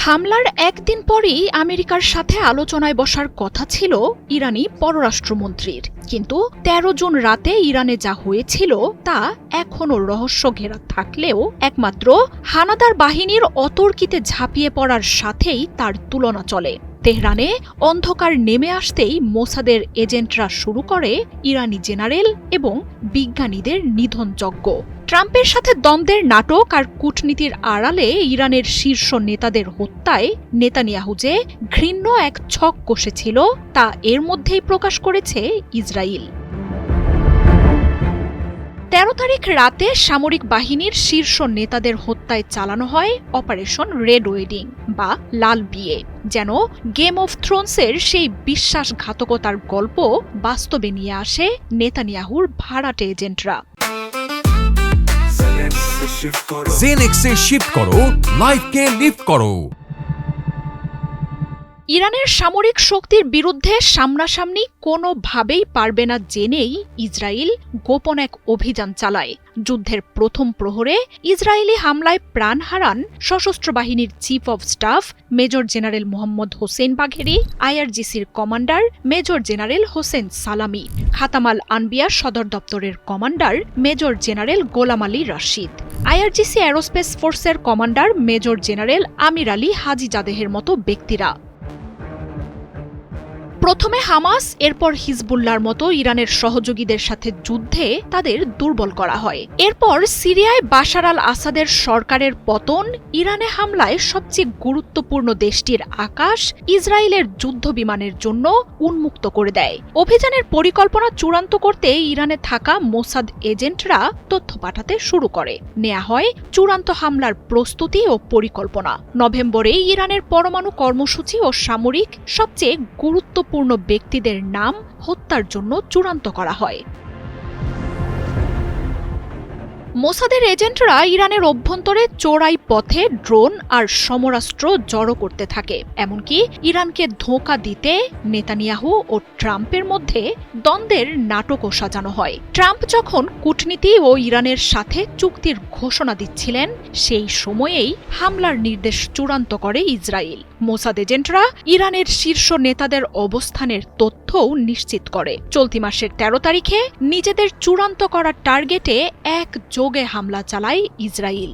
হামলার একদিন পরই আমেরিকার সাথে আলোচনায় বসার কথা ছিল ইরানি পররাষ্ট্রমন্ত্রীর, কিন্তু ১৩ জুন রাতে ইরানে যা হয়েছিল তা এখনও রহস্য ঘেরা থাকলেও একমাত্র হানাদার বাহিনীর অতর্কিতে ঝাঁপিয়ে পড়ার সাথেই তার তুলনা চলে। তেহরানে অন্ধকার নেমে আসতেই মোসাদের এজেন্টরা শুরু করে ইরানি জেনারেল এবং বিজ্ঞানীদের নিধনযজ্ঞ। ট্রাম্পের সাথে দ্বন্দ্বের নাটক আর কূটনীতির আড়ালে ইরানের শীর্ষ নেতাদের হত্যায় নেতানিয়াহু যে ঘৃণ্য এক ছক কষেছিল তা এর মধ্যেই প্রকাশ করেছে ইসরায়েল। ১৩ তারিখ রাতে সামরিক বাহিনীর শীর্ষ নেতাদের হত্যায় চালানো হয় অপারেশন রেড ওয়েডিং বা লাল বিয়ে, যেন গেম অফ থ্রোনসের সেই বিশ্বাসঘাতকতার গল্প বাস্তবে নিয়ে আসে নেতানিয়াহুর ভাড়াটে এজেন্টরা। জেনেক্সে শিফট করো, লাইফকে লিফট করো। ইরানের সামরিক শক্তির বিরুদ্ধে সামনাসামনি কোনোভাবেই পারবে না জেনেই ইসরায়েল গোপন এক অভিযান চালায়। যুদ্ধের প্রথম প্রহরে ইসরায়েলি হামলায় প্রাণ হারান সশস্ত্র বাহিনীর chief of staff major general Mohammad Hossein Bagheri, আইআরজিসির commander major general Hossein Salami, Khatam al Anbiya সদর দপ্তরের commander major general Gholam Ali Rashid, IRGC aerospace ফোর্সের commander major general Amir Ali হাজিজাদেহের মতো ব্যক্তিরা। প্রথমে হামাস, এরপর হিজবুল্লাহর মতো ইরানের সহযোগীদের সাথে যুদ্ধে তাদের দুর্বল করা হয়। এরপর সিরিয়ায় বাশার আল আসাদের সরকারের পতন, ইরানে হামলায় সবচেয়ে গুরুত্বপূর্ণ দেশটির আকাশ ইসরায়েলের যুদ্ধ বিমানের জন্য উন্মুক্ত করে দেয়। অভিযানের পরিকল্পনা চূড়ান্ত করতে ইরানে থাকা মোসাদ এজেন্টরা তথ্য পাঠাতে শুরু করে। নেওয়া হয় চূড়ান্ত হামলার প্রস্তুতি ও পরিকল্পনা। নভেম্বরে ইরানের পরমাণু কর্মসূচি ও সামরিক সবচেয়ে গুরুত্বপূর্ণ ব্যক্তিদের নাম হত্যার জন্য চূড়ান্ত করা হয়। মোসাদের এজেন্টরা ইরানের অভ্যন্তরে চোরাই পথে ড্রোন আর সমরাস্ত্র জড়ো করতে থাকে। এমনকি ইরানকে ধোঁকা দিতে নেতানিয়াহু ও ট্রাম্পের মধ্যে দ্বন্দ্বের নাটকও সাজানো হয়। ট্রাম্প যখন কূটনীতি ও ইরানের সাথে চুক্তির ঘোষণা দিচ্ছিলেন, সেই সময়েই হামলার নির্দেশ চূড়ান্ত করে ইসরায়েল। মোসাদ এজেন্টরা ইরানের শীর্ষ নেতাদের অবস্থানের তথ্যও নিশ্চিত করে। চলতি মাসের ১৩ তারিখে নিজেদের চূড়ান্ত করা টার্গেটে একযোগে হামলা চালায় ইসরায়েল।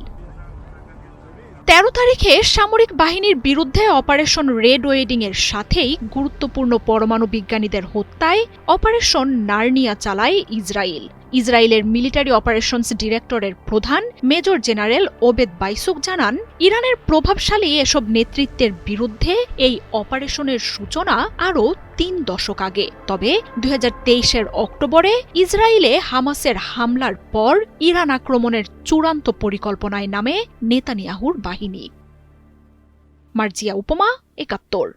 ১৩ তারিখে সামরিক বাহিনীর বিরুদ্ধে অপারেশন রেড ওয়েডিং এর সাথেই গুরুত্বপূর্ণ পরমাণু বিজ্ঞানীদের হত্যায় অপারেশন নার্নিয়া চালায় ইসরায়েল। ইসরায়েলের মিলিটারি অপারেশনস ডিরেক্টরের প্রধান মেজর জেনারেল ওবেদ বাইসুক জানান, ইরানের প্রভাবশালী এসব নেতৃত্বের বিরুদ্ধে এই অপারেশনের সূচনা আরও ৩ দশক আগে। তবে ২০২৩-এর অক্টোবরে ইসরায়েলে হামাসের হামলার পর ইরান আক্রমণের চূড়ান্ত পরিকল্পনায় নামে নেতানিয়াহুর বাহিনী। মার্জিয়া উপমা, ৭১।